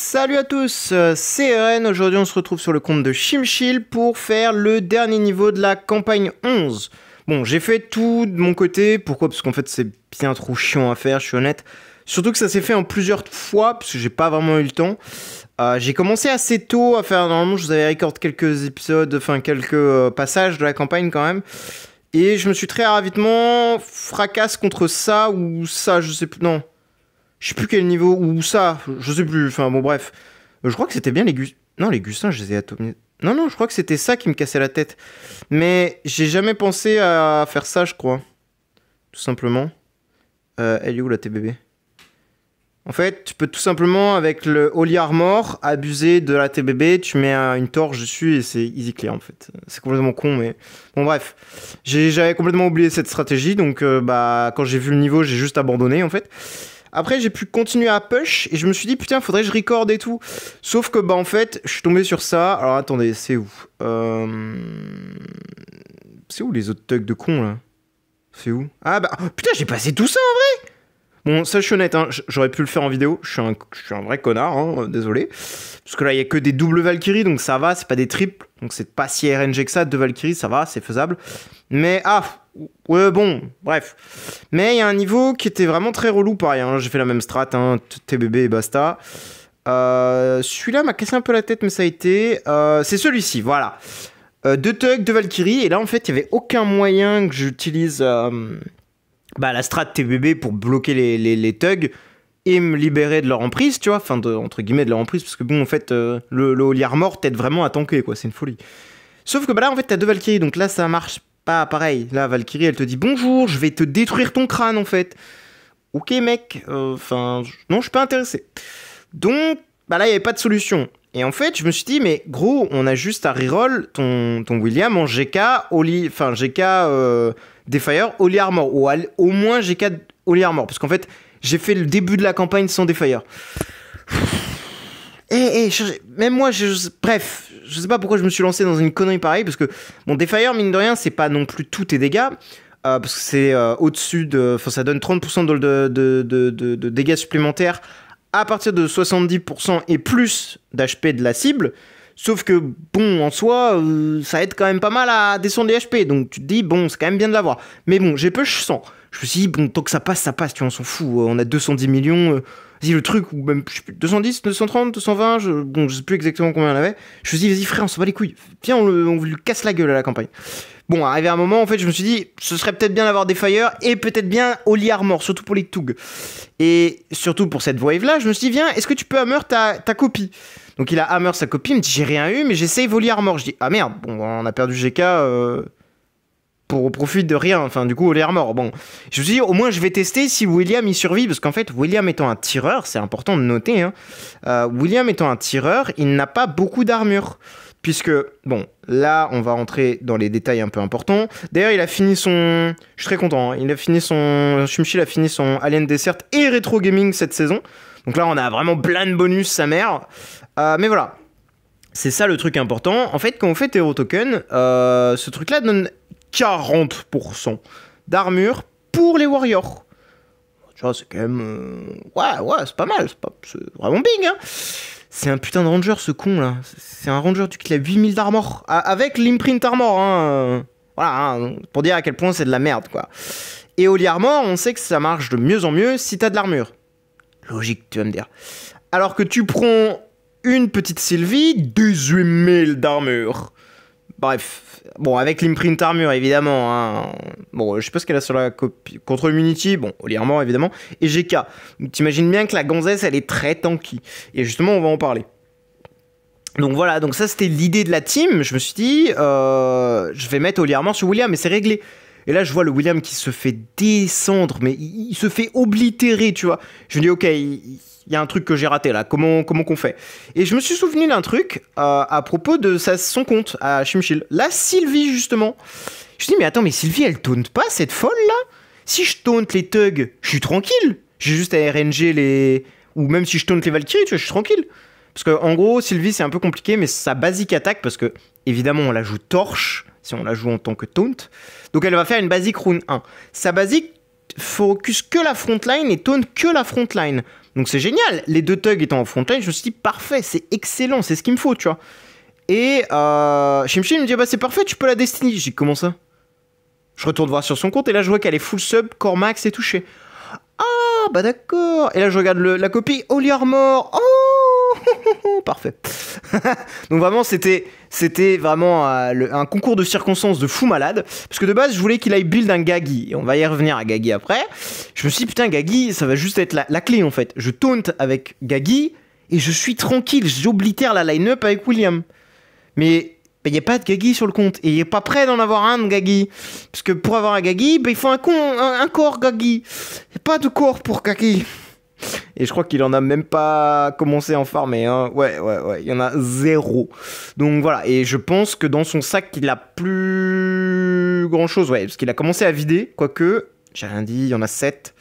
Salut à tous, c'est Eren. Aujourd'hui on se retrouve sur le compte de Shimchill pour faire le dernier niveau de la campagne 11. Bon, j'ai fait tout de mon côté, pourquoi? Parce qu'en fait c'est bien trop chiant à faire, je suis honnête. Surtout que ça s'est fait en plusieurs fois, parce que j'ai pas vraiment eu le temps. J'ai commencé assez tôt à faire, normalement je vous avais recordé quelques épisodes, enfin quelques passages de la campagne quand même. Et je me suis très rapidement fracasse contre ça ou ça, je sais plus, non. Je sais plus quel niveau, ou ça, je sais plus, enfin bon bref. Je crois que c'était bien les Gustins. Non, les Gustins, je les ai atomisés. Non, je crois que c'était ça qui me cassait la tête. Mais j'ai jamais pensé à faire ça, je crois. Tout simplement. Elle est où la TBB? En fait, tu peux tout simplement, avec le Holy Armor, abuser de la TBB, tu mets une torche dessus et c'est easy clear en fait. C'est complètement con, mais... Bon bref. J'avais complètement oublié cette stratégie, donc quand j'ai vu le niveau, j'ai juste abandonné en fait. Après, j'ai pu continuer à push et je me suis dit, putain, faudrait que je recorde et tout. Sauf que, en fait, je suis tombé sur ça. Alors, attendez, c'est où c'est où les autres thugs de cons, là? C'est où? Ah, putain, j'ai passé tout ça, en vrai! Bon, ça, je suis honnête, hein, j'aurais pu le faire en vidéo. Je suis un vrai connard, hein, désolé. Parce que là, il y a que des doubles Valkyries, donc ça va, c'est pas des triples. Donc, c'est pas si RNG que ça, 2 Valkyries, ça va, c'est faisable. Mais, ouais, bon, bref. Mais il y a un niveau qui était vraiment très relou, pareil. Hein. J'ai fait la même strat, hein, TBB et basta. Celui-là m'a cassé un peu la tête, mais ça a été... c'est celui-ci, voilà. 2 thugs, 2 Valkyries. Et là, en fait, il n'y avait aucun moyen que j'utilise la strat TBB pour bloquer les thugs et me libérer de leur emprise, tu vois. Enfin, entre guillemets, de leur emprise. Parce que bon, en fait, le Holy Armor t'aide vraiment à tanker, quoi. C'est une folie. Sauf que là, en fait, t'as 2 Valkyries. Donc là, ça marche pas pareil. Là, Valkyrie, elle te dit bonjour, je vais te détruire ton crâne en fait. Ok, mec, non, je suis pas intéressé. Donc, là, il n'y avait pas de solution. Et en fait, je me suis dit, mais gros, on a juste à reroll ton William en GK, Defier, Holy Armor. Ou au moins GK Holy Armor. Parce qu'en fait, j'ai fait le début de la campagne sans Defier. Même moi, bref, je sais pas pourquoi je me suis lancé dans une connerie pareille, parce que, bon, Defier, mine de rien, c'est pas non plus tous tes dégâts, parce que c'est au-dessus de... Enfin, ça donne 30% de dégâts supplémentaires à partir de 70% et plus d'HP de la cible, sauf que, bon, en soi, ça aide quand même pas mal à descendre les HP, donc tu te dis, bon, c'est quand même bien de l'avoir. Mais bon, j'ai push 100. Je me suis dit, bon, tant que ça passe, tu vois, on s'en fout, on a 210 millions... Vas-y, le truc, ou même, je sais plus, 210, 230, 220, je sais plus exactement combien on avait. Je me suis dit, vas-y frère, on s'en bat les couilles. Viens, on lui casse la gueule à la campagne. Bon, arrivé à un moment, en fait, je me suis dit, ce serait peut-être bien d'avoir des Fire et peut-être bien Holy Armor, surtout pour les Tug. Et surtout pour cette wave-là, je me suis dit, viens, est-ce que tu peux hammer ta copie? Donc il a hammer sa copie, il me dit, j'ai rien eu, mais j'essaye Holy Armor. Je dis, ah merde, bon, on a perdu GK, au profit de rien, enfin du coup Holy Armor. Bon, je me suis dit au moins je vais tester si William y survit, parce qu'en fait William étant un tireur, c'est important de noter, hein, William étant un tireur, il n'a pas beaucoup d'armure, puisque, bon, là on va rentrer dans les détails un peu importants. D'ailleurs il a fini son... Je suis très content, hein, il a fini son... Shimchill a fini son Alien Desert et Retro Gaming cette saison, donc là on a vraiment plein de bonus, sa mère, mais voilà. C'est ça le truc important. En fait, quand on fait Hero Token, ce truc-là donne 40% d'armure pour les warriors. Tu vois, c'est quand même... Ouais, c'est pas mal. C'est vraiment big, hein. C'est un putain de ranger, ce con, là. C'est un ranger qui a 8000 d'armor. Avec l'imprint armor, hein. Voilà, hein, pour dire à quel point c'est de la merde, quoi. Et Holy Armor, on sait que ça marche de mieux en mieux si t'as de l'armure. Logique, tu vas me dire. Alors que tu prends une petite Sylvie, 18 000 d'armure. Bref, bon, avec l'imprint armure, évidemment, hein. Bon, je sais pas ce qu'elle a sur la copie. Control immunity, bon, Holy Armor, évidemment, et GK. Donc, t'imagines bien que la gonzesse, elle est très tanky. Et justement, on va en parler. Donc voilà, donc ça, c'était l'idée de la team. Je me suis dit, je vais mettre Holy Armor sur William, mais c'est réglé. Et là, je vois le William qui se fait descendre, mais il se fait oblitérer, tu vois. Je me dis, ok, il y a un truc que j'ai raté là, comment qu'on fait? Et je me suis souvenu d'un truc à propos de son compte à Shimchill. La Sylvie, justement. Je me dis, mais attends, mais Sylvie, elle taunte pas cette folle là? Si je taunte les thugs, je suis tranquille. J'ai juste à RNG les... Ou même si je taunte les Valkyries, tu vois, je suis tranquille. Parce que en gros, Sylvie, c'est un peu compliqué, mais sa basique attaque, parce que évidemment, on la joue torche, si on la joue en tant que taunt. Donc elle va faire une basique rune 1. Sa basique focus que la frontline et taunt que la frontline. Donc c'est génial. Les deux thugs étant en frontline, je me suis dit parfait, c'est excellent, c'est ce qu'il me faut, tu vois. Et Shimchi me dit bah c'est parfait, tu peux la Destiny. J'ai dit comment ça? Je retourne voir sur son compte et là je vois qu'elle est full sub, core max et touché. Ah bah d'accord. Et là je regarde la copie Holy Armor. Oh parfait. Donc vraiment c'était vraiment un concours de circonstances de fou malade. Parce que de base je voulais qu'il aille build un Gagi. Et on va y revenir à Gagi après. Je me suis dit putain Gagi ça va juste être la clé en fait. Je taunt avec Gagi et je suis tranquille. J'oblitère la line-up avec William. Mais il n'y a pas de Gagi sur le compte. Et il n'est pas prêt d'en avoir un de Gagi. Parce que pour avoir un Gagi, il faut un corps Gagi. Il n'y a pas de corps pour Gagi. Et je crois qu'il en a même pas commencé à en farmer. Hein. Ouais. Il y en a 0. Donc voilà. Et je pense que dans son sac, il a plus grand chose. Ouais, parce qu'il a commencé à vider. Quoique, j'ai rien dit, il y en a 7.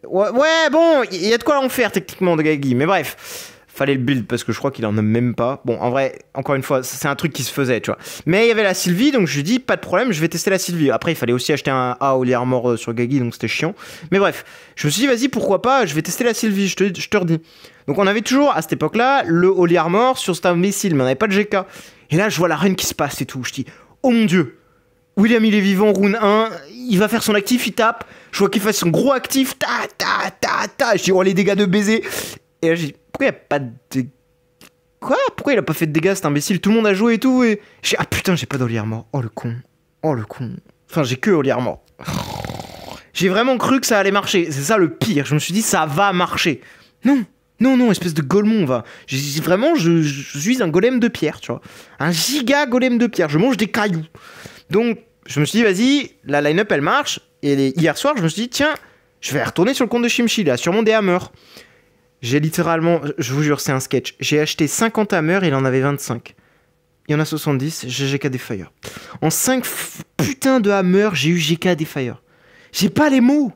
Ouais, bon, il y a de quoi en faire techniquement de Gagi. Mais bref. Fallait le build parce que je crois qu'il en a même pas. Bon, en vrai, encore une fois, c'est un truc qui se faisait, tu vois. Mais il y avait la Sylvie, donc je lui ai dit, pas de problème, je vais tester la Sylvie. Après, il fallait aussi acheter un A Holy Armor sur Gagi, donc c'était chiant. Mais bref, je me suis dit, vas-y, pourquoi pas, je vais tester la Sylvie, je te redis. Donc on avait toujours, à cette époque-là, le Holy Armor sur Star Missile, mais on n'avait pas de GK. Et là, je vois la run qui se passe et tout. Je dis, oh mon dieu, William, il est vivant, rune 1, il va faire son actif, il tape. Je vois qu'il fait son gros actif, ta. Je dis, oh les dégâts de baiser. Et là, j'ai dit, pourquoi il n'y a pas de... Quoi? Pourquoi il a pas fait de dégâts, cet imbécile? Tout le monde a joué et tout, et... Ah putain, j'ai pas d'Holy Armor. Oh le con. Enfin, j'ai que Holy Armor. J'ai vraiment cru que ça allait marcher. C'est ça le pire. Je me suis dit, ça va marcher. Non, espèce de golemon, va. Vraiment, je suis un golem de pierre, tu vois. Un giga golem de pierre. Je mange des cailloux. Donc, je me suis dit, vas-y, la line-up, elle marche. Et hier soir, je me suis dit, tiens, je vais retourner sur le compte de Shimchi, là, sûrement des hammers. J'ai littéralement, je vous jure, c'est un sketch. J'ai acheté 50 hammers, il en avait 25. Il y en a 70, j'ai GK Defire. En 5 putains de hammers, j'ai eu GK Defire. J'ai pas les mots.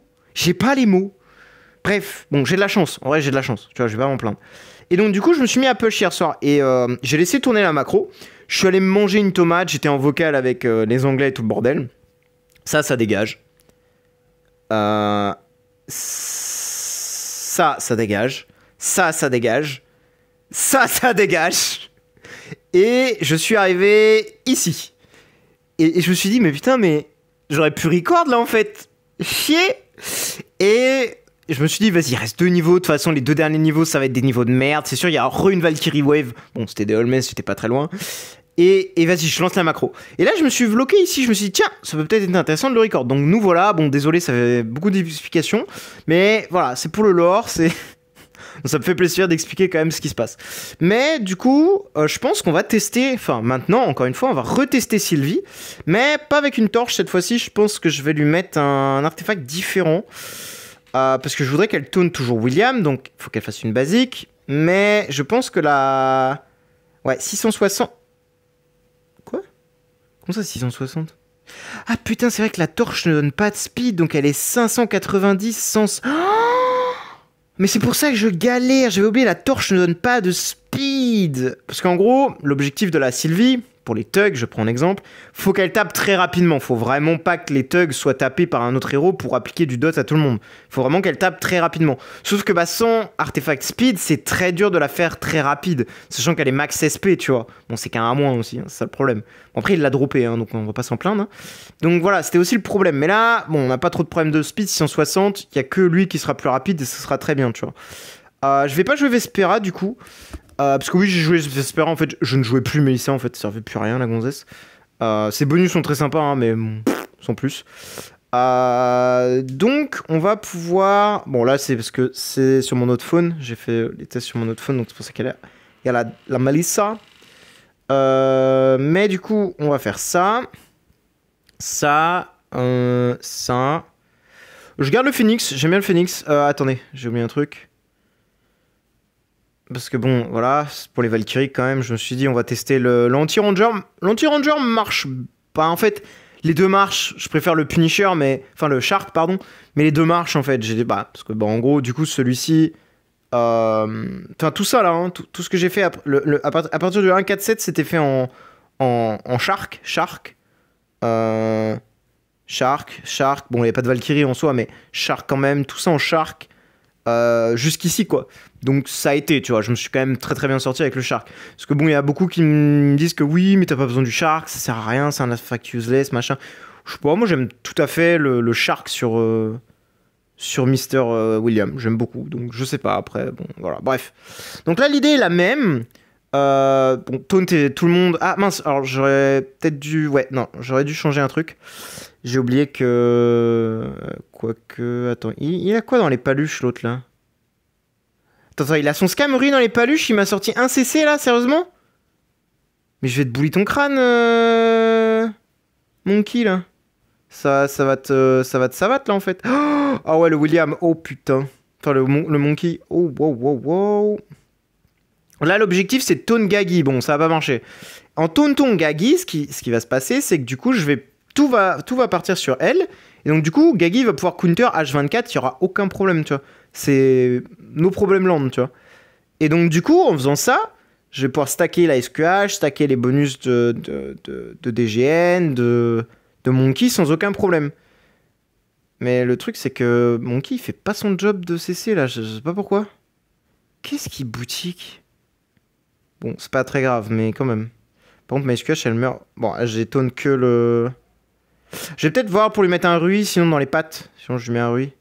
Bref, bon, j'ai de la chance. En vrai, j'ai de la chance. Tu vois, je vais pas m'en plaindre. Et donc, du coup, je me suis mis à push hier soir. Et j'ai laissé tourner la macro. Je suis allé me manger une tomate. J'étais en vocal avec les Anglais et tout le bordel. Ça dégage. Ça dégage. Ça dégage. Ça dégage. Et je suis arrivé ici. Et je me suis dit, mais putain, mais j'aurais pu record là en fait. Chier. Et je me suis dit, vas-y, il reste 2 niveaux. De toute façon, les 2 derniers niveaux, ça va être des niveaux de merde. C'est sûr, il y a une Valkyrie Wave. Bon, c'était des Holmes, j'étais pas très loin. Et vas-y, je lance la macro. Et là, je me suis bloqué ici. Je me suis dit, tiens, ça peut peut-être être intéressant de le record. Donc, nous voilà. Bon, désolé, ça fait beaucoup d'explications. Mais voilà, c'est pour le lore. C'est. Donc ça me fait plaisir d'expliquer quand même ce qui se passe. Mais du coup, je pense qu'on va tester, enfin maintenant, encore une fois, on va retester Sylvie, mais pas avec une torche cette fois-ci. Je pense que je vais lui mettre un artefact différent, parce que je voudrais qu'elle tourne toujours William, donc il faut qu'elle fasse une basique. Mais je pense que la... Ouais, 660... Quoi? Comment ça, 660? Ah putain, c'est vrai que la torche ne donne pas de speed, donc elle est 590 sans... Mais c'est pour ça que je galère, j'avais oublié, la torche ne donne pas de speed. Parce qu'en gros, l'objectif de la Sylvie, pour les thugs, je prends un exemple, faut qu'elle tape très rapidement. Faut vraiment pas que les thugs soient tapés par un autre héros pour appliquer du dot à tout le monde. Faut vraiment qu'elle tape très rapidement. Sauf que sans artefact speed, c'est très dur de la faire très rapide. Sachant qu'elle est max SP, tu vois. Bon, c'est qu'un A- aussi, hein, c'est ça le problème. Bon, après, il l'a droppé, hein, donc on va pas s'en plaindre. Hein. Donc voilà, c'était aussi le problème. Mais là, bon, on n'a pas trop de problème de speed, 660. Il y a que lui qui sera plus rapide et ce sera très bien, tu vois. Je vais pas jouer Vespera, du coup. Parce que oui, j'ai joué Vespera, en fait, je ne jouais plus Mélissa, en fait, ça servait plus à rien, la gonzesse. Ses bonus sont très sympas, hein, mais sans plus. Donc, on va pouvoir... Bon, là, c'est parce que c'est sur mon autre phone. J'ai fait les tests sur mon autre phone, donc c'est pour ça qu'il y a la Melissa. Mais du coup, on va faire ça. Ça. Je garde le Phoenix, j'aime bien le Phoenix. Attendez, j'ai oublié un truc. Parce que bon, voilà, pour les Valkyries quand même, je me suis dit on va tester l'anti-ranger. L'anti-ranger marche pas, en fait, les deux marchent, je préfère le Punisher, mais... Enfin, le Shark, pardon, mais les deux marchent, en fait, j'ai dit, parce que, en gros, du coup, celui-ci... Enfin, tout ça, là, hein, tout ce que j'ai fait, à partir du 1.4.7, c'était fait en Shark. Shark, bon, il n'y avait pas de Valkyrie en soi, mais Shark quand même, tout ça en Shark. jusqu'ici, quoi. Donc ça a été, tu vois, je me suis quand même très très bien sorti avec le Shark. Parce que bon, il y a beaucoup qui me disent que oui, mais t'as pas besoin du Shark, ça sert à rien, c'est un artefact useless, machin. Je sais pas, moi j'aime tout à fait le Shark sur Mister William, j'aime beaucoup, donc je sais pas, après, bon, voilà, bref. Donc là, l'idée est la même. Bon, Taunt et tout le monde... Ah mince, alors j'aurais peut-être dû... Ouais, non, j'aurais dû changer un truc. J'ai oublié que... Quoique... Attends, il a quoi dans les paluches, l'autre, là? Attends, il a son Scamery dans les paluches, il m'a sorti un CC, là, sérieusement? Mais je vais te bouler ton crâne, Monkey, là. Ça va te savate, là, en fait. Oh, ah ouais, le William, oh putain. Enfin, le Monkey, oh, wow, wow, wow. Là, l'objectif, c'est de taunt Gagi. Bon, ça va pas marcher. En tauntant Gagi, ce qui va se passer, c'est que du coup, tout va partir sur elle. Et donc, du coup, Gagi va pouvoir counter H24, il n'y aura aucun problème, tu vois. C'est nos problèmes land, tu vois. Et donc, du coup, en faisant ça, je vais pouvoir stacker la SQH, stacker les bonus de DGN, de Monkey sans aucun problème. Mais le truc, c'est que Monkey, il fait pas son job de CC, là. Je sais pas pourquoi. Qu'est-ce qu'il boutique? Bon, c'est pas très grave, mais quand même. Par contre, ma SQH, elle meurt. Bon, j'étonne que le... Je vais peut-être voir pour lui mettre un Rui, sinon dans les pattes. Sinon, je lui mets un Rui.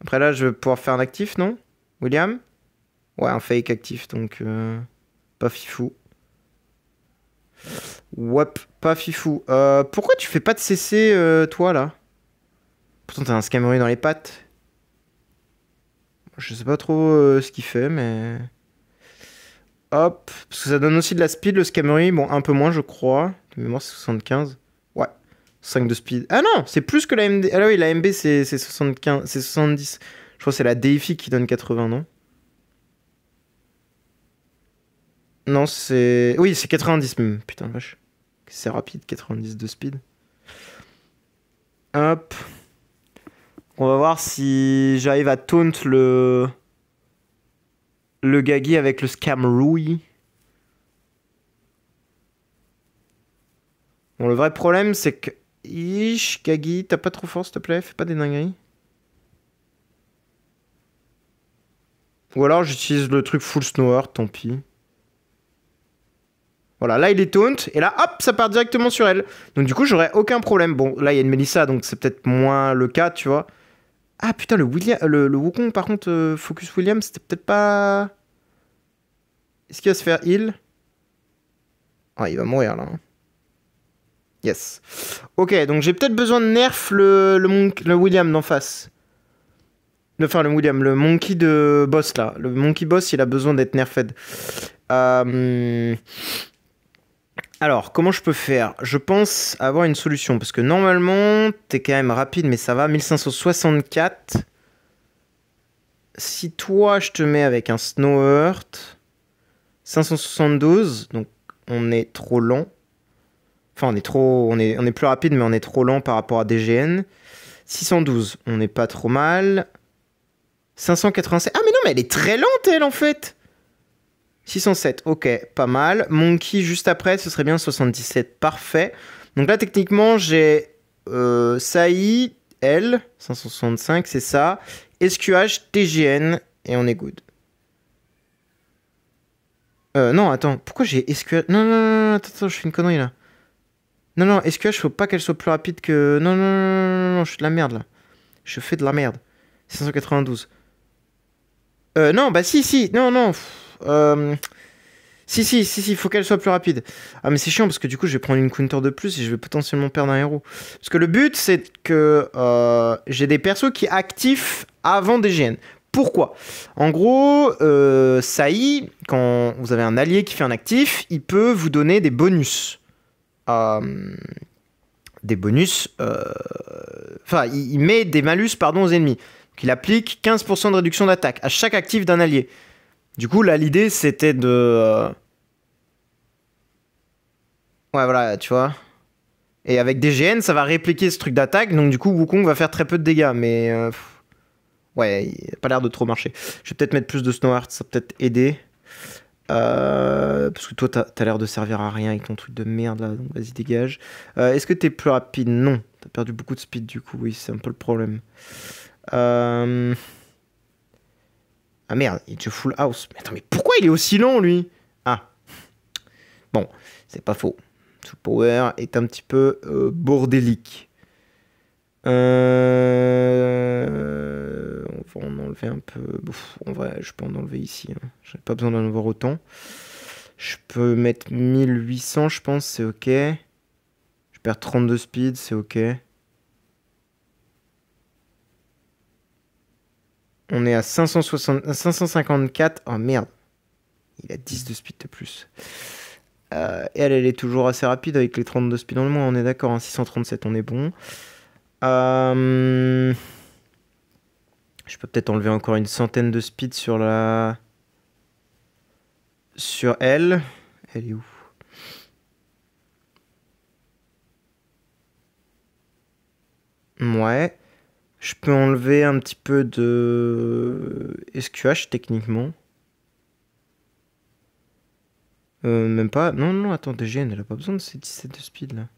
Après, là, je vais pouvoir faire un actif, non? William? Ouais, un fake actif, donc... Pas fifou. Wop, pas fifou. Pourquoi tu fais pas de CC, toi, là? Pourtant, t'as un Scamery dans les pattes. Je sais pas trop ce qu'il fait, mais... Hop, parce que ça donne aussi de la speed, le Scamery. Bon, un peu moins, je crois. De mémoire, c'est 75. Ouais, 5 de speed. Ah non, c'est plus que la MD. Ah oui, la MB, c'est 75, c'est 70. Je crois que c'est la Deific qui donne 80, non? Non, c'est... Oui, c'est 90 même. Putain, vache. C'est rapide, 90 de speed. Hop. On va voir si j'arrive à taunt le Gagi avec le Scamery. Bon, le vrai problème, c'est que... Gagi, t'as pas trop fort, s'il te plaît? Fais pas des dingueries. Ou alors, j'utilise le truc full snower, tant pis. Voilà, là, il est taunt. Et là, hop, ça part directement sur elle. Donc, du coup, j'aurais aucun problème. Bon, là, il y a une Melissa, donc c'est peut-être moins le cas, tu vois. Ah, putain, le Wukong, par contre, Focus William, c'était peut-être pas... Est-ce qu'il va se faire heal? Ah, il va mourir, là. Yes. Ok, donc j'ai peut-être besoin de nerf le William d'en face. Enfin, le William, le Monkey de boss, là. Le Monkey boss, il a besoin d'être nerfed. Alors, comment je peux faire? Je pense avoir une solution. Parce que normalement, t'es quand même rapide, mais ça va. 1564. Si toi, je te mets avec un Snow Heart... 572, donc on est trop lent. Enfin, on est plus rapide, mais on est trop lent par rapport à DGN. 612, on n'est pas trop mal. 587, ah mais non, mais elle est très lente, elle, en fait. 607, ok, pas mal. Monkey, juste après, ce serait bien 77, parfait. Donc là, techniquement, j'ai Saï, L, 565, c'est ça. SQH, TGN, et on est good. Non, attends, pourquoi j'ai SQH? Non, attends, je fais une connerie là. Non, SQH, faut pas qu'elle soit plus rapide que... Non, je suis de la merde là. Je fais de la merde. 592. Non, bah si, non. Si, faut qu'elle soit plus rapide. Ah, mais c'est chiant parce que du coup, je vais prendre une counter de plus et je vais potentiellement perdre un héros. Parce que le but, c'est que j'ai des persos qui actifent avant DGN. Pourquoi? En gros, Saï, quand vous avez un allié qui fait un actif, il peut vous donner des bonus. Enfin, il met des malus, pardon, aux ennemis. Donc, il applique 15% de réduction d'attaque à chaque actif d'un allié. Du coup, là, l'idée, c'était de... Ouais, voilà, tu vois. Et avec DGN, ça va répliquer ce truc d'attaque. Donc, du coup, Wukong va faire très peu de dégâts. Mais... Ouais, il n'a pas l'air de trop marcher. Je vais peut-être mettre plus de Snow Heart, ça peut peut-être aider. Parce que toi, t'as l'air de servir à rien avec ton truc de merde là, donc vas-y, dégage. Est-ce que t'es plus rapide? Non. T'as perdu beaucoup de speed du coup, oui, c'est un peu le problème. Ah merde, il est full house. Mais attends, mais pourquoi il est aussi lent, lui? Ah. Bon, c'est pas faux. Tout power est un petit peu bordélique. On va en enlever un peu. En vrai, je peux en enlever ici. Hein. J'ai pas besoin d'en avoir autant. Je peux mettre 1800, je pense, c'est ok. Je perds 32 speed, c'est ok. On est à 554. Oh merde. Il a 10 de speed de plus. Et elle est toujours assez rapide avec les 32 speed en moins. On est d'accord, hein, 637, on est bon. Je peux peut-être enlever encore une centaine de speed sur la... Sur elle. Elle est où? Ouais. Je peux enlever un petit peu de SQH techniquement. Même pas. Non, non, attends, DGN, elle a pas besoin de ces 17 de speed là.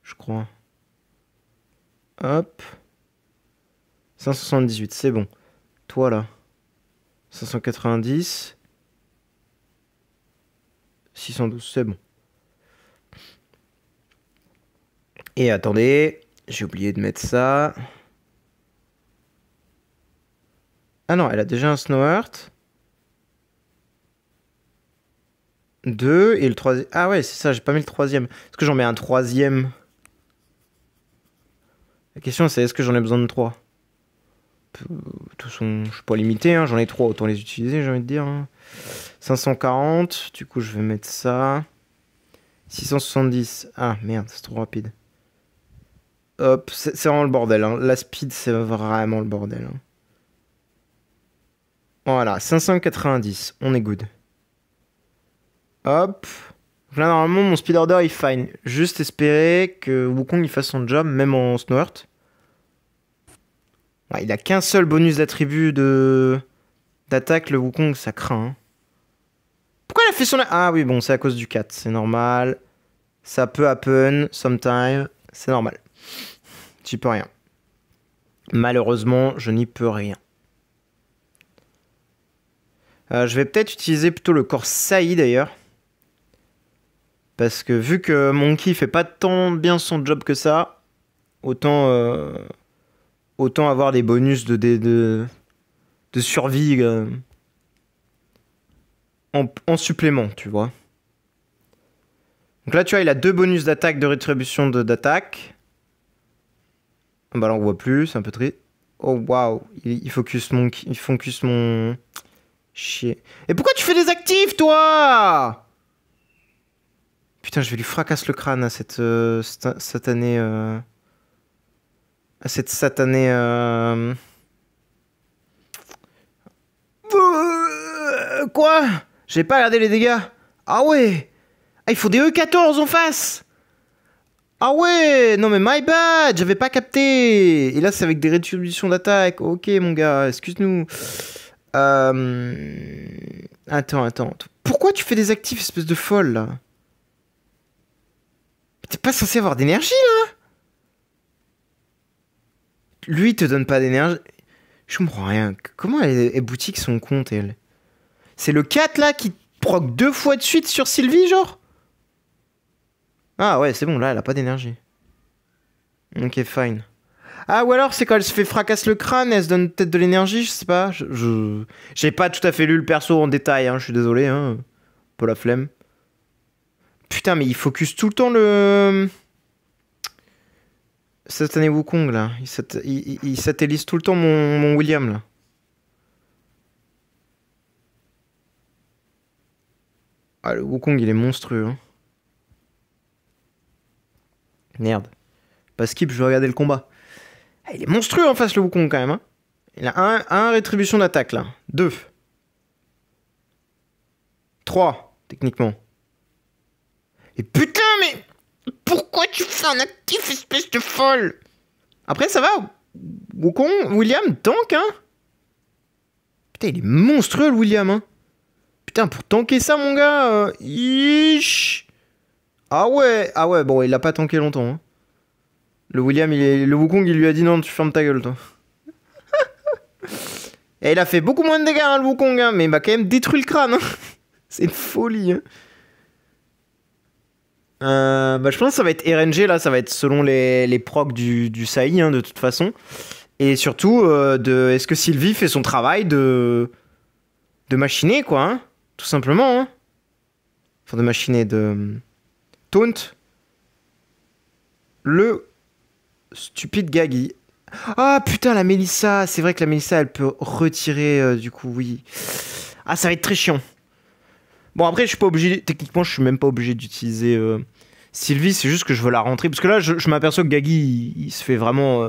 Je crois. Hop. 578, c'est bon. Toi là. 590. 612, c'est bon. Et attendez, j'ai oublié de mettre ça. Ah non, elle a déjà un Snow Heart. 2 et le troisième. Ah ouais, c'est ça, j'ai pas mis le troisième. Est-ce que j'en mets un troisième? La question c'est est-ce que j'en ai besoin de 3? De toute façon, je suis pas limité, hein, j'en ai 3, autant les utiliser, j'ai envie de dire. Hein. 540, du coup je vais mettre ça. 670, ah merde, c'est trop rapide. Hop, c'est vraiment le bordel, hein. La speed c'est vraiment le bordel. Hein. Voilà, 590, on est good. Hop. Donc là normalement mon speed order est fine. Juste espérer que Wukong il fasse son job, même en Snow Heart. Ouais, il a qu'un seul bonus d'attribut d'attaque, le Wukong, ça craint. Hein. Pourquoi il a fait son... Ah oui, bon, c'est à cause du 4, c'est normal. Ça peut happen, sometime, c'est normal. J'y peux rien. Malheureusement, je n'y peux rien. Je vais peut-être utiliser plutôt le corps Saï d'ailleurs. Parce que vu que Monkey fait pas tant bien son job que ça, autant... Autant avoir des bonus de survie en supplément, tu vois. Donc là, tu vois, il a 2 bonus d'attaque, de rétribution d'attaque. Bah là, on voit plus, c'est un peu triste. Oh, waouh. Il focus mon... Chier. Et pourquoi tu fais des actifs, toi? Putain, je vais lui fracasser le crâne à cette satanée... À cette satanée... Quoi? J'ai pas regardé les dégâts. Ah ouais. Ah, il faut des E14 en face. Ah ouais. Non mais my bad. J'avais pas capté. Et là c'est avec des rétributions d'attaque. Ok mon gars, excuse-nous. Attends. Pourquoi tu fais des actifs, espèce de folle là? T'es pas censé avoir d'énergie là? Lui il te donne pas d'énergie. Je comprends rien. Comment elle boutique son compte, elle? C'est le 4 là qui proc 2 fois de suite sur Sylvie, genre? Ah ouais, c'est bon, là, elle a pas d'énergie. Ok, fine. Ah, ou alors c'est quand elle se fait fracasse le crâne, elle se donne peut-être de l'énergie, je sais pas. J'ai pas tout à fait lu le perso en détail, hein, je suis désolé, hein. Pas la flemme. Putain, mais il focus tout le temps le... Satané Wukong, là. Il satellise tout le temps mon William, là. Ah, le Wukong, il est monstrueux. Hein. Merde. Pas skip, je vais regarder le combat. Ah, il est monstrueux en face, le Wukong, quand même. Hein. Il a un rétribution d'attaque, là. 2. 3, techniquement. Et putain, mais... Pourquoi tu fais un actif, espèce de folle? Après, ça va. Wukong, William, tank, hein. Putain, il est monstrueux, le William, hein. Putain, pour tanker ça, mon gars... Ah ouais, bon, il a pas tanké longtemps. Hein. Le William, le Wukong, il lui a dit non, tu fermes ta gueule, toi. Et il a fait beaucoup moins de dégâts, hein, le Wukong, hein, mais il m'a quand même détruit le crâne. Hein. C'est une folie. Hein. Bah, je pense que ça va être RNG, là, ça va être selon les procs du Saï, hein, de toute façon. Et surtout, est-ce que Sylvie fait son travail de machiner, quoi, hein, tout simplement. Hein. Enfin, de machiner, de taunt le stupide Gagi. Ah putain, la Mélissa, c'est vrai que la Mélissa, elle peut retirer, du coup, oui. Ah, ça va être très chiant. Bon, après, je suis pas obligé, techniquement, je suis même pas obligé d'utiliser Sylvie, c'est juste que je veux la rentrer. Parce que là, je m'aperçois que Gagi, il se fait vraiment...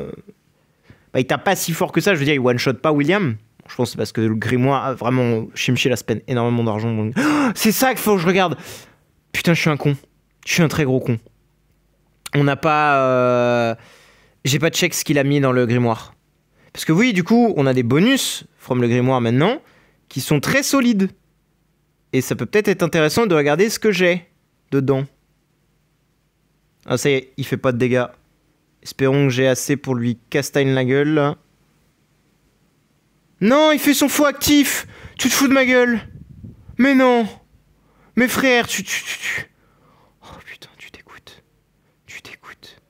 Bah, il tape pas si fort que ça, je veux dire, il one-shot pas William. Je pense que c'est parce que le grimoire a vraiment... Shimchi la spend énormément d'argent. Donc... Oh, c'est ça qu'il faut que je regarde. Putain, je suis un con. Je suis un très gros con. On n'a pas... J'ai pas check ce qu'il a mis dans le grimoire. Parce que oui, du coup, on a des bonus from le grimoire maintenant qui sont très solides. Et ça peut peut-être être intéressant de regarder ce que j'ai dedans. Ah, ça y est, il fait pas de dégâts. Espérons que j'ai assez pour lui castagne la gueule, là. Non, il fait son faux actif. Tu te fous de ma gueule. Mais non. Mais frère, tu... Oh putain, tu dégoûtes. Tu dégoûtes.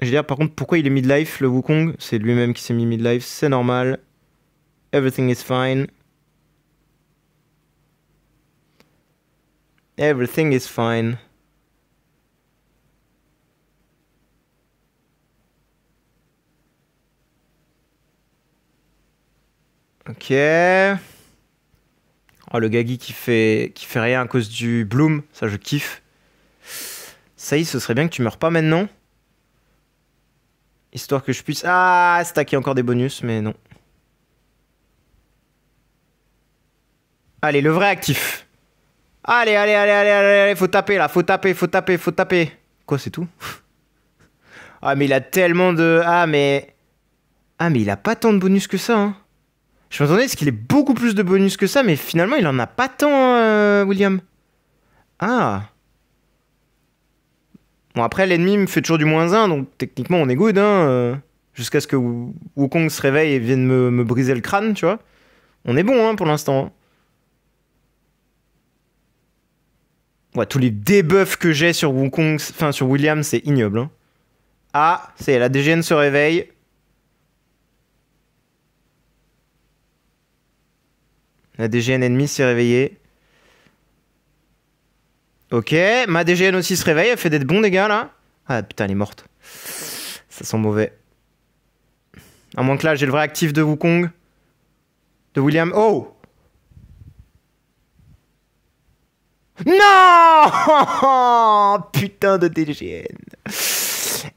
Je veux dire, par contre, pourquoi il est mid-life, le Wukong? C'est lui-même qui s'est mis mid-life, c'est normal. Everything is fine. Everything is fine. Ok. Oh, le Gagi qui fait rien à cause du Bloom, ça je kiffe. Ça y est, ce serait bien que tu meurs pas maintenant. Histoire que je puisse... Ah, stacker encore des bonus, mais non. Allez, le vrai actif. Allez, allez, allez, allez, allez, allez, faut taper là, faut taper, faut taper, faut taper. Quoi, c'est tout? Ah, mais il a tellement de... Ah, mais il a pas tant de bonus que ça, hein. Je m'attendais à ce qu'il ait beaucoup plus de bonus que ça, mais finalement, il en a pas tant, William. Ah. Bon, après, l'ennemi me fait toujours du -1, donc techniquement, on est good, hein. Jusqu'à ce que Wukong se réveille et vienne me briser le crâne, tu vois. On est bon, hein, pour l'instant. Ouais, tous les debuffs que j'ai sur Wukong, enfin, sur William, c'est ignoble, hein. Ah, c'est la DGN se réveille. La DGN ennemie s'est réveillée. Ok, ma DGN aussi se réveille, elle fait des bons dégâts là. Ah putain, elle est morte. Ça sent mauvais. À moins que là, j'ai le vrai actif de Wukong. De William. Oh! Non! Putain de DGN.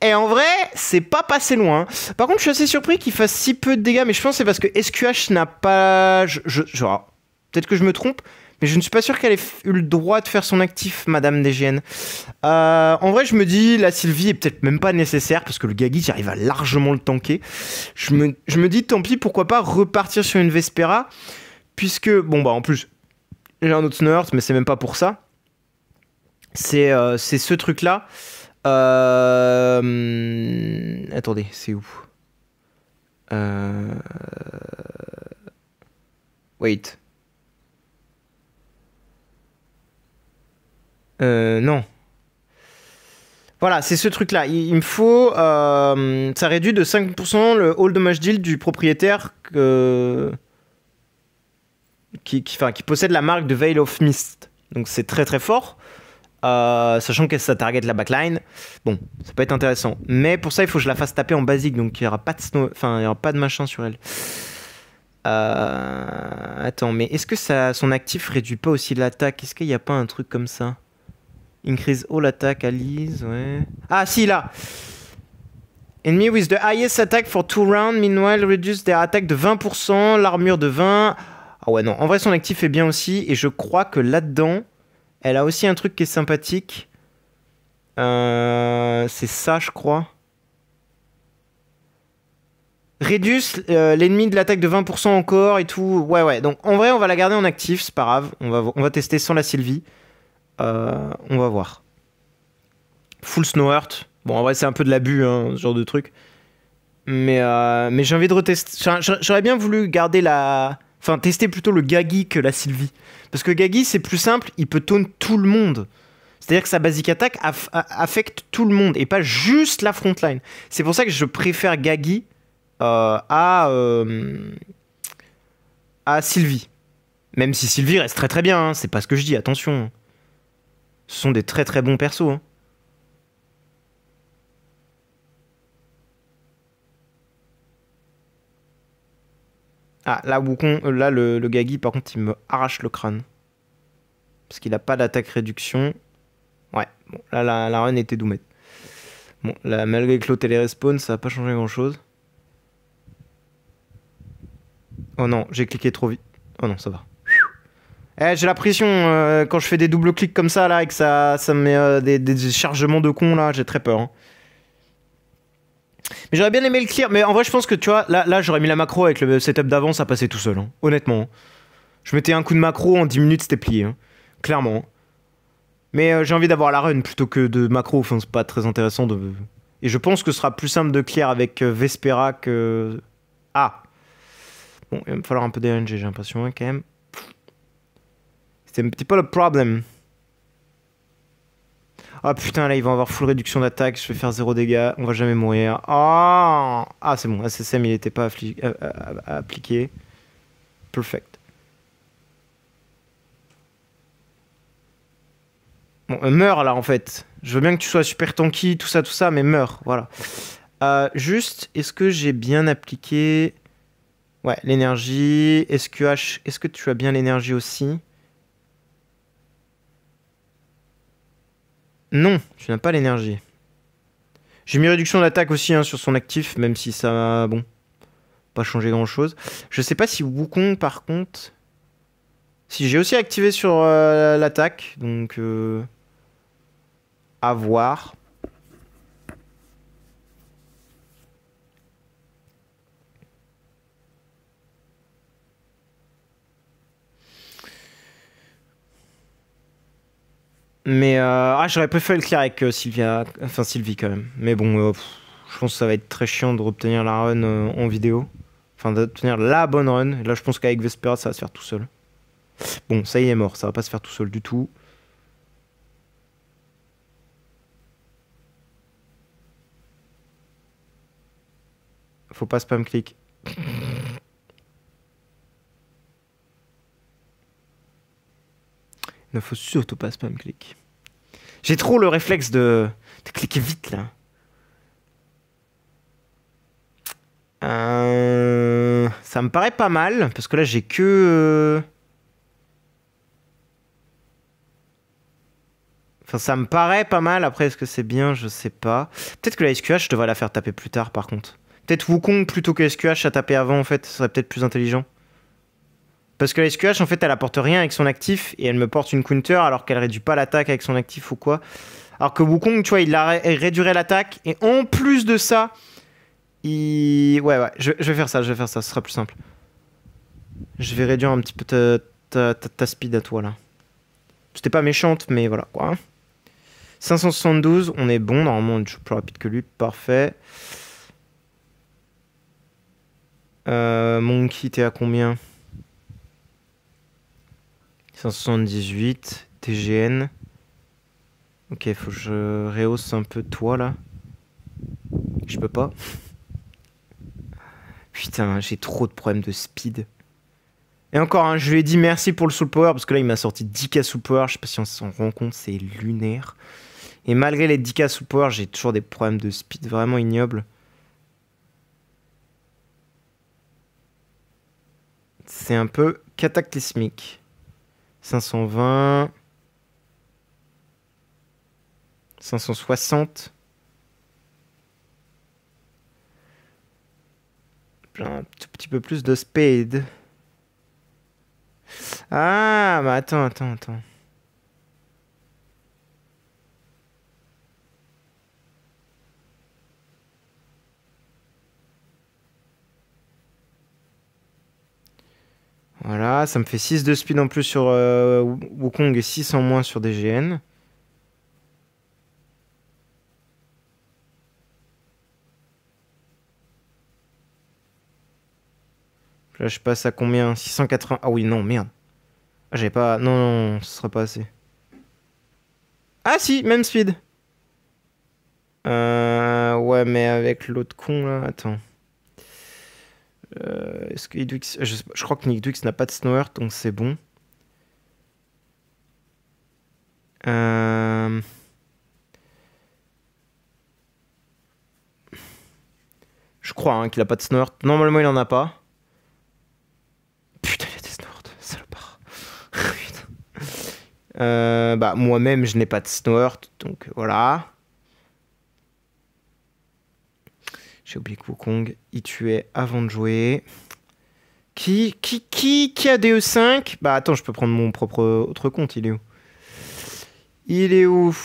Et en vrai, c'est pas passé loin. Par contre, je suis assez surpris qu'il fasse si peu de dégâts, mais je pense que c'est parce que SQH n'a pas... Genre, peut-être que je me trompe, mais je ne suis pas sûr qu'elle ait eu le droit de faire son actif, Madame DGN. En vrai, je me dis, la Sylvie est peut-être même pas nécessaire, parce que le Gagi, j'arrive à largement le tanker. Je me dis, tant pis, pourquoi pas repartir sur une Vespera, puisque, bon bah en plus, j'ai un autre Snort, mais c'est même pas pour ça. C'est ce truc-là. Attendez, c'est où? Wait. Non. Voilà, c'est ce truc-là. Il me faut... ça réduit de 5% le all damage deal du propriétaire qui possède la marque de Veil of Mist. Donc c'est très très fort. Sachant que ça target la backline. Bon, ça peut être intéressant. Mais pour ça, il faut que je la fasse taper en basique. Donc il n'y aura pas de il y aura pas de machin sur elle. Attends, mais est-ce que son actif réduit pas aussi l'attaque? Est-ce qu'il n'y a pas un truc comme ça? Increase all attack, Alice, ouais. Ah, si, là. Enemy with the highest attack for 2 rounds, meanwhile reduce their attack de 20%, l'armure de 20. Ah ouais, non. En vrai, son actif est bien aussi. Et je crois que là-dedans, elle a aussi un truc qui est sympathique. C'est ça, je crois. Reduce l'ennemi de l'attaque de 20% encore et tout. Ouais, ouais. Donc, en vrai, on va la garder en actif. C'est pas grave. On va tester sans la Sylvie. On va voir. Full Snow Heart. Bon, en vrai, c'est un peu de l'abus, hein, ce genre de truc. Mais j'ai envie de retester. J'aurais bien voulu garder la... Enfin, tester plutôt le Gagi que la Sylvie. Parce que Gagi, c'est plus simple, il peut taunt tout le monde. C'est-à-dire que sa basic attack affecte tout le monde et pas juste la frontline. C'est pour ça que je préfère Gagi à Sylvie. Même si Sylvie reste très très bien, hein, c'est pas ce que je dis, attention. Ce sont des très très bons persos. Hein. Ah, là, Wukong, là le Gagi, par contre, il me arrache le crâne. Parce qu'il a pas d'attaque réduction. Ouais, bon, là, la run était doumette. Bon, là, malgré que l'autre est respawn, ça va pas changer grand-chose. Oh non, j'ai cliqué trop vite. Oh non, ça va. Eh, j'ai la pression quand je fais des doubles clics comme ça, là, et que ça me met des chargements de con, là, j'ai très peur. Hein. Mais j'aurais bien aimé le clear. Mais en vrai, je pense que, tu vois, là j'aurais mis la macro avec le setup d'avant, ça passait tout seul. Hein. Honnêtement. Hein. Je mettais un coup de macro, en 10 minutes, c'était plié. Hein. Clairement. Mais j'ai envie d'avoir la run plutôt que de macro. Enfin, c'est pas très intéressant de... Et je pense que ce sera plus simple de clear avec Vespera que... Ah. Bon, il va me falloir un peu d'RNG, j'ai l'impression, hein, quand même. C'est un petit peu le problème. Ah putain, là, ils vont avoir full réduction d'attaque. Je vais faire 0 dégâts. On va jamais mourir. Ah, ah c'est bon. SSM, il était pas appliqué. Perfect. Bon, meurs là, en fait. Je veux bien que tu sois super tanky, tout ça, mais meurs. Voilà. Juste, est-ce que j'ai bien appliqué... Ouais, l'énergie. Est-ce que tu as bien l'énergie aussi? Non, tu n'as pas l'énergie. J'ai mis réduction d'attaque aussi hein, sur son actif, même si ça bon, pas changé grand chose. Je sais pas si Wukong par contre... Si j'ai aussi activé sur l'attaque, donc à voir. Mais j'aurais préféré le clear avec Sylvie quand même. Mais bon, je pense que ça va être très chiant de obtenir la run en vidéo. Enfin, d'obtenir la bonne run. Et là, je pense qu'avec Vespera, ça va se faire tout seul. Bon, ça y est mort, ça va pas se faire tout seul du tout. Faut pas spam click. Ne faut surtout pas spam click. J'ai trop le réflexe de cliquer vite là. Ça me paraît pas mal parce que là j'ai que. Enfin, ça me paraît pas mal. Après, est-ce que c'est bien? Je sais pas. Peut-être que la SQH, je devrais la faire taper plus tard par contre. Peut-être Wukong plutôt que SQH à taper avant en fait. Ce serait peut-être plus intelligent. Parce que la SQH en fait elle apporte rien avec son actif et elle me porte une counter alors qu'elle réduit pas l'attaque avec son actif ou quoi. Alors que Wukong, tu vois, il réduirait l'attaque et en plus de ça, ouais, je vais faire ça, ce sera plus simple. Je vais réduire un petit peu ta speed à toi là. C'était pas méchante, mais voilà quoi. 572, on est bon, normalement on est toujours plus rapide que lui, parfait. Monkey, t'es à combien? 178, TGN. Ok, faut que je rehausse un peu toi là. Je peux pas. Putain, j'ai trop de problèmes de speed. Et encore, hein, je lui ai dit merci pour le soul power parce que là il m'a sorti 10k soul power. Je sais pas si on s'en rend compte, c'est lunaire. Et malgré les 10k soul power, j'ai toujours des problèmes de speed vraiment ignobles. C'est un peu cataclysmique. 520. 560. J'ai un tout petit peu plus de speed. Ah, bah attends. Voilà, ça me fait 6 de speed en plus sur Wukong et 6 en moins sur DGN. Là, je passe à combien? 680. Ah oui, non, merde. Ah, j'avais pas... Non, non, ce sera pas assez. Ah si, même speed. Ouais, mais avec l'autre con, là... Attends. Est-ce que Idwix... Je crois que Idwix n'a pas de Snow Earth, donc c'est bon. Je crois hein, qu'il a pas de Snow Earth. Normalement, il en a pas. Putain, il y a des Snow Earth, salopard. Bah, moi-même, je n'ai pas de Snow Earth, donc voilà. J'ai oublié que Wukong, il tuait avant de jouer. Qui a DE5? Bah attends, je peux prendre mon propre autre compte, il est où? Il est où?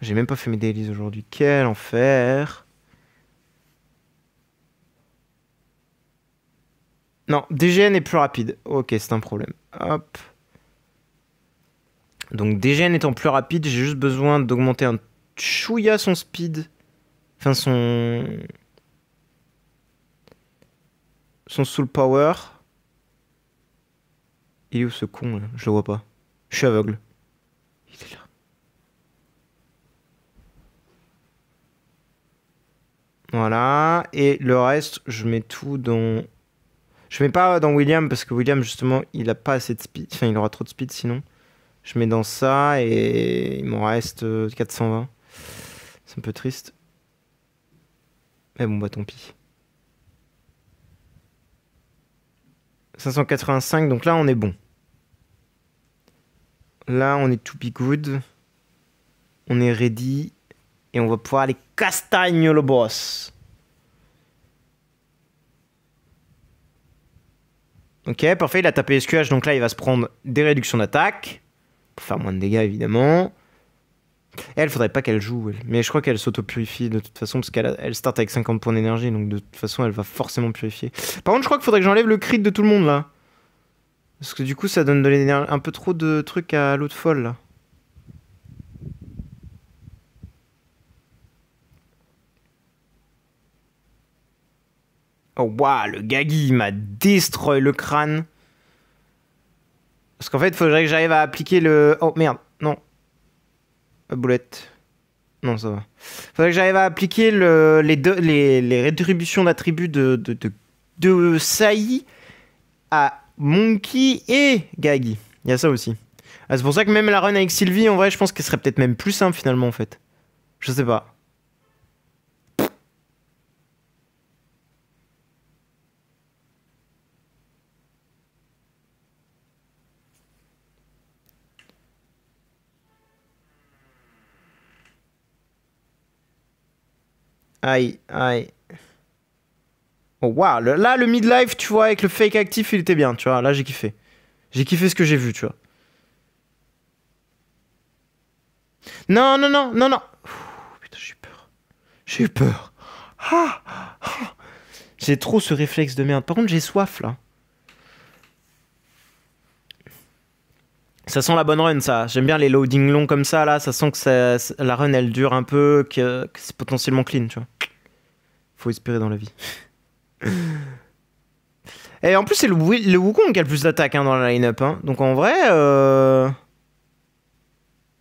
J'ai même pas fait mes dailies aujourd'hui. Quel enfer. Non, DGN est plus rapide. Ok, c'est un problème. Hop. Donc DGN étant plus rapide, j'ai juste besoin d'augmenter un chouïa son speed. Enfin son soul power. Il est où ce con là? Je le vois pas. Je suis aveugle. Il est là. Voilà. Et le reste, je mets tout dans... Je mets pas dans William parce que William justement il a pas assez de speed. Enfin il aura trop de speed sinon. Je mets dans ça et il m'en reste 420. C'est un peu triste. Mais bon bah tant pis. 585 donc là on est bon. Là on est to be good. On est ready. Et on va pouvoir aller castagne le boss. Ok, parfait, il a tapé SQH, donc là il va se prendre des réductions d'attaque. Pour faire moins de dégâts évidemment. Elle, faudrait pas qu'elle joue, elle. Mais je crois qu'elle s'auto-purifie de toute façon, parce qu'elle start avec 50 points d'énergie, donc de toute façon elle va forcément purifier. Par contre, je crois qu'il faudrait que j'enlève le crit de tout le monde là. Parce que du coup ça donne de l'énergie, un peu trop de trucs à l'autre folle là. Oh waouh, le Gagi il m'a destroy le crâne. Parce qu'en fait, il faudrait que j'arrive à appliquer le... Oh merde, non. La boulette. Non, ça va. Faudrait que j'arrive à appliquer les rétributions d'attributs de Saï à Monkey et Gagi. Il y a ça aussi. Ah, c'est pour ça que même la run avec Sylvie, en vrai, je pense qu'elle serait peut-être même plus simple finalement, en fait. Je sais pas. Aïe, aïe. Oh waouh, là le midlife, tu vois, avec le fake actif, il était bien, tu vois. Là, j'ai kiffé. J'ai kiffé ce que j'ai vu, tu vois. Non, non, non, non, non. Ouh, putain, j'ai eu peur. J'ai eu peur. Ah, ah. J'ai trop ce réflexe de merde. Par contre, j'ai soif, là. Ça sent la bonne run, ça. J'aime bien les loadings longs comme ça, là. Ça sent que la run, elle dure un peu, que c'est potentiellement clean, tu vois. Faut espérer dans la vie. Et en plus, c'est le Wukong qui a le plus d'attaque hein, dans la line-up. Hein. Donc en vrai...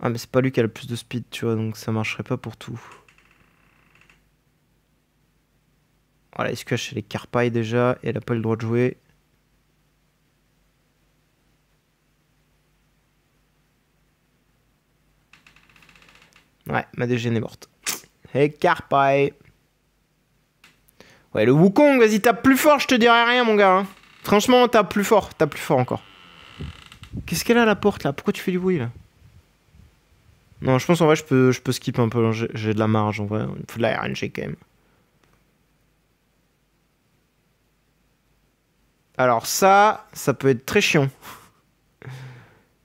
Ah mais c'est pas lui qui a le plus de speed, tu vois. Donc ça marcherait pas pour tout. Voilà, SQH chez les Carpailles déjà. Et elle a pas le droit de jouer. Ouais, ma DGN est morte. Hey Carpaille. Ouais, le Wukong, vas-y, tape plus fort, je te dirai rien, mon gars. Hein. Franchement, tape plus fort encore. Qu'est-ce qu'elle a à la porte, là? Pourquoi tu fais du bruit, là? Non, je pense, en vrai, je peux skip un peu. J'ai de la marge, en vrai. Il faut de la RNG, quand même. Alors ça peut être très chiant.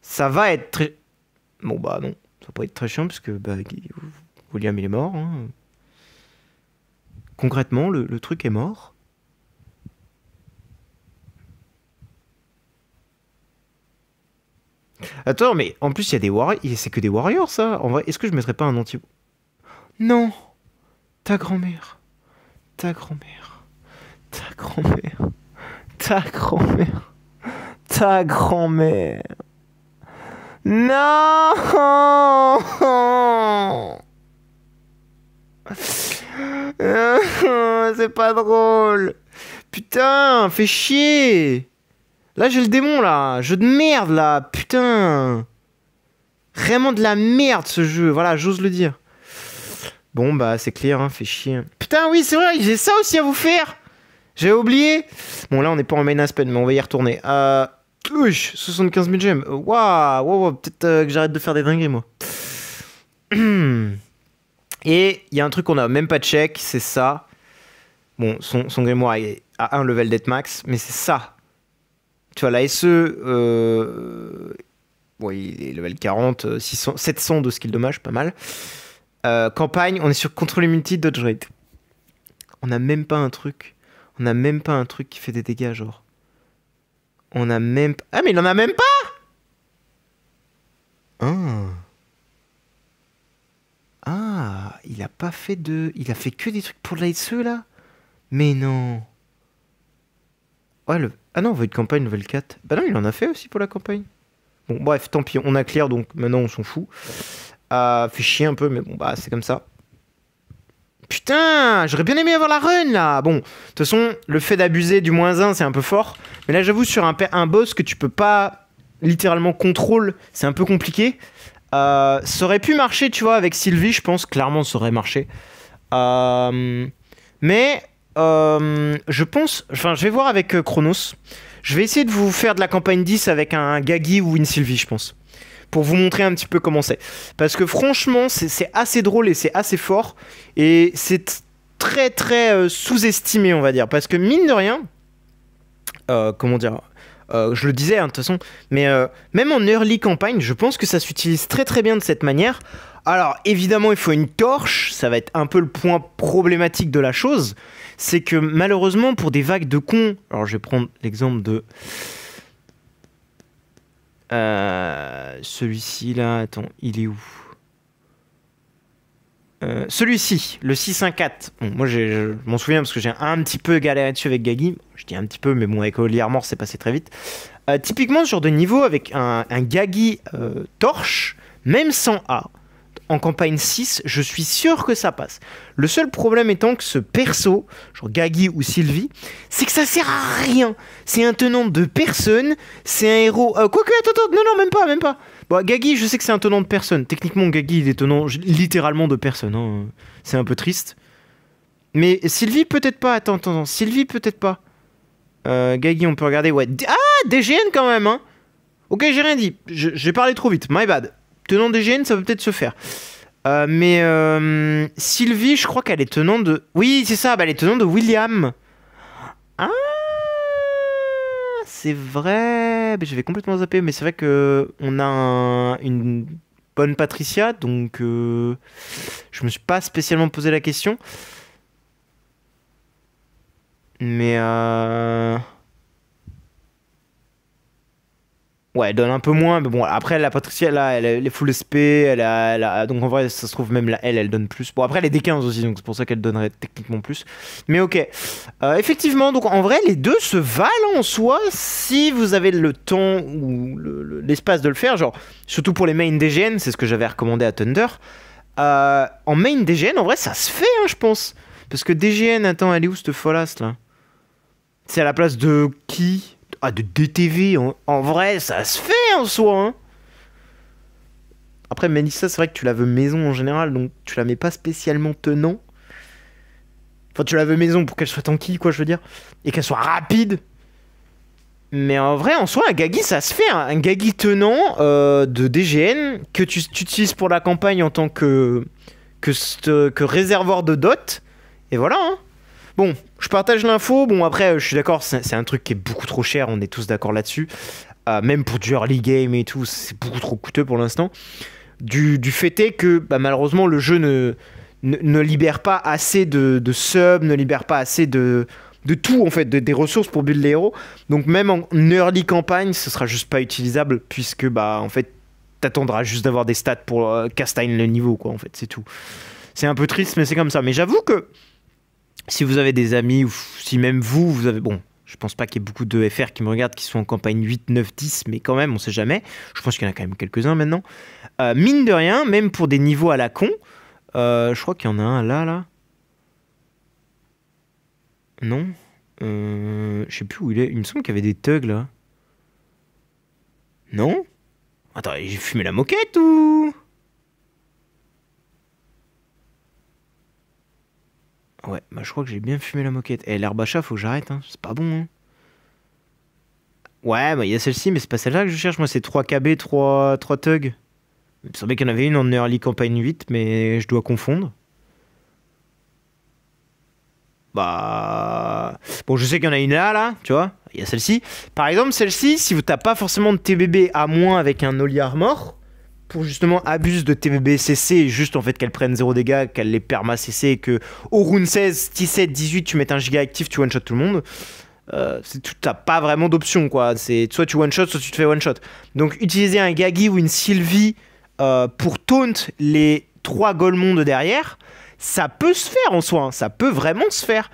Ça va être très... Bon, bah, non. Ça va pas être très chiant, parce que bah, William, il est mort, hein. Concrètement, le truc est mort. Attends, mais en plus, il y a des warriors. C'est que des warriors, ça. En vrai, est-ce que je mettrais pas un anti... Non. Ta grand-mère. Ta grand-mère. Ta grand-mère. Ta grand-mère. Ta grand-mère. Non. C'est pas drôle. Putain, fais chier. Là, j'ai le démon, là. Jeu de merde, là. Putain. Vraiment de la merde, ce jeu. Voilà, j'ose le dire. Bon, bah, c'est clair, hein. Fais chier. Putain, oui, c'est vrai. J'ai ça aussi à vous faire. J'avais oublié. Bon, là, on n'est pas en main Aspen, mais on va y retourner. 75 000 gemmes. Waouh. Peut-être que j'arrête de faire des dingueries, moi. Et il y a un truc qu'on n'a même pas check, c'est ça. Bon, son grimoire est à 1 level death max, mais c'est ça. Tu vois, la SE... bon, il est level 40, 600, 700 de skill dommage, pas mal. Campagne, on est sur contrôle multi, dodge rate. On n'a même pas un truc. On n'a même pas un truc qui fait des dégâts, genre. On a même pas... Ah, mais il en a même pas. Ah, il a pas fait de... Il a fait que des trucs pour l'ASE, là. Mais non. Ouais, ah non, Void Campagne, level 4. Bah non, il en a fait aussi pour la campagne. Bon, bref, tant pis, on a clear, donc maintenant on s'en fout. Fait chier un peu, mais bon, bah c'est comme ça. Putain, j'aurais bien aimé avoir la run, là. Bon, de toute façon, le fait d'abuser du -1, c'est un peu fort. Mais là, j'avoue, sur un boss que tu peux pas littéralement contrôle, c'est un peu compliqué. Ça aurait pu marcher, tu vois, avec Sylvie, je pense. Clairement, ça aurait marché. Mais... je pense... Enfin, je vais voir avec Chronos. Je vais essayer de vous faire de la campagne 10 avec un Gagi ou une Sylvie, je pense. Pour vous montrer un petit peu comment c'est. Parce que franchement, c'est assez drôle et c'est assez fort. Et c'est très très sous-estimé, on va dire. Parce que mine de rien... comment dire je le disais, hein, de toute façon. Mais même en early campagne, je pense que ça s'utilise très très bien de cette manière. Alors, évidemment, il faut une torche. Ça va être un peu le point problématique de la chose. C'est que malheureusement, pour des vagues de cons... Alors, je vais prendre l'exemple de... celui-ci, là... Attends, il est où? Celui-ci, le 614. Bon, moi, je m'en souviens parce que j'ai un petit peu galéré dessus avec Gagi. Je dis un petit peu, mais bon, avec Holy Armor, c'est passé très vite. Typiquement, ce genre de niveau, avec un Gagi torche, même sans A, en campagne 6, je suis sûr que ça passe. Le seul problème étant que ce perso, genre Gagi ou Sylvie, c'est que ça sert à rien. C'est un tenant de personne, c'est un héros... Quoique, attends, non, même pas. Bon, Gagi, je sais que c'est un tenant de personne. Techniquement, Gagi, il est tenant littéralement de personne. Hein. C'est un peu triste. Mais Sylvie, peut-être pas. Attends. Sylvie, peut-être pas. Gagi, on peut regarder. Ouais. Ah, DGN quand même, hein. Ok, j'ai rien dit. J'ai parlé trop vite. My bad. Tenant DGN, ça peut peut-être se faire. Mais Sylvie, je crois qu'elle est tenante de... Oui, c'est ça, bah, elle est tenante de William. Ah, c'est vrai. Je vais complètement zapper, mais c'est vrai que on a une bonne Patricia, donc je me suis pas spécialement posé la question. Mais ouais, elle donne un peu moins, mais bon, après, la Patricia, là, elle est full SP, donc en vrai, ça se trouve, même elle donne plus. Bon, après, elle est D15 aussi, donc c'est pour ça qu'elle donnerait techniquement plus. Mais ok. Effectivement, donc en vrai, les deux se valent en soi si vous avez le temps ou l'espace de le faire. Genre, surtout pour les main DGN, c'est ce que j'avais recommandé à Thunder. En main DGN, en vrai, ça se fait, hein, je pense. Parce que DGN, attends, elle est où cette folasse, là? C'est à la place de qui? Ah, de DTV, en vrai, ça se fait en soi, hein. Après, Melissa, c'est vrai que tu la veux maison en général, donc tu la mets pas spécialement tenant. Enfin, tu la veux maison pour qu'elle soit tanky, quoi, je veux dire. Et qu'elle soit rapide. Mais en vrai, en soi, un Gagi, ça se fait. Hein. Un Gagi tenant de DGN que tu utilises pour la campagne en tant que réservoir de dot. Et voilà, hein. Bon, je partage l'info. Bon, après, je suis d'accord, c'est un truc qui est beaucoup trop cher. On est tous d'accord là-dessus. Même pour du early game et tout, c'est beaucoup trop coûteux pour l'instant. Du fait est que, bah, malheureusement, le jeu ne libère pas assez de subs, ne libère pas assez de tout, en fait, des ressources pour build les héros. Donc, même en early campagne, ce sera juste pas utilisable, puisque, bah, en fait, t'attendras juste d'avoir des stats pour cast-time le niveau, quoi, en fait, c'est tout. C'est un peu triste, mais c'est comme ça. Mais j'avoue que si vous avez des amis, ou si même vous avez... Bon, Je pense pas qu'il y ait beaucoup de FR qui me regardent qui sont en campagne 8, 9, 10, mais quand même, on sait jamais. Je pense qu'il y en a quand même quelques-uns maintenant. Mine de rien, même pour des niveaux à la con, je crois qu'il y en a un là. Non, je sais plus où il est. Il me semble qu'il y avait des thugs là. Non? Attends, j'ai fumé la moquette ou... Ouais, bah je crois que j'ai bien fumé la moquette. Eh, l'herbe à chat, faut que j'arrête, hein. C'est pas bon, hein. Ouais, bah il y a celle-ci, mais c'est pas celle-là que je cherche. Moi, c'est 3 KB, 3 thugs. Il me semblait qu'il y en avait une en early campagne 8, mais je dois confondre. Bah... Bon, je sais qu'il y en a une là, tu vois. Il y a celle-ci. Par exemple, celle-ci, si t'as pas forcément de TBB à moins avec un Holy Armor, pour justement abuse de TBB CC, juste en fait qu'elle prenne 0 dégâts, qu'elle les perma CC, et que au round 16, 17, 18, tu mets un giga actif, tu one-shot tout le monde. T'as pas vraiment d'option, quoi. C'est soit tu one-shot, soit tu te fais one-shot. Donc, utiliser un Gagi ou une Sylvie pour taunt les 3 Golemons de derrière, ça peut se faire en soi, hein. Ça peut vraiment se faire.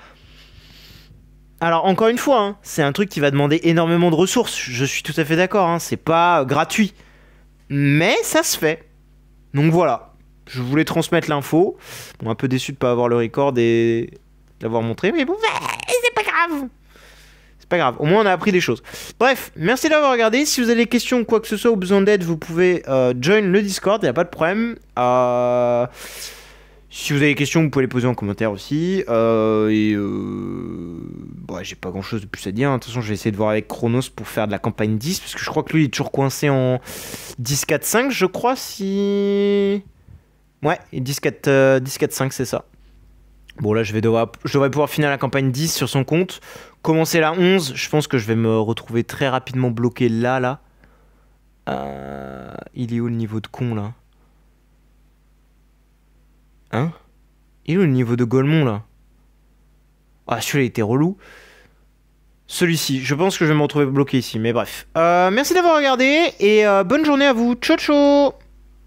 Alors, encore une fois, hein, c'est un truc qui va demander énormément de ressources. Je suis tout à fait d'accord, hein, c'est pas gratuit. Mais ça se fait. Donc voilà. Je voulais transmettre l'info. Bon, un peu déçu de pas avoir le record et l'avoir montré, mais bon, c'est pas grave. C'est pas grave. Au moins, on a appris des choses. Bref, merci d'avoir regardé. Si vous avez des questions ou quoi que ce soit ou besoin d'aide, vous pouvez join le Discord, il n'y a pas de problème. Si vous avez des questions, vous pouvez les poser en commentaire aussi. Bon, j'ai pas grand chose de plus à dire. De toute façon, je vais essayer de voir avec Chronos pour faire de la campagne 10. Parce que je crois que lui, il est toujours coincé en 10-4-5, je crois. Si. Ouais, 10-4-5, c'est ça. Bon, là, je devrais pouvoir finir la campagne 10 sur son compte. Commencer la 11. Je pense que je vais me retrouver très rapidement bloqué là. Il est où le niveau de con là? Hein? Il est où le niveau de Golemon là? Ah, celui-là il était relou. Celui-ci, je pense que je vais me retrouver bloqué ici, mais bref. Merci d'avoir regardé et bonne journée à vous. Ciao ciao!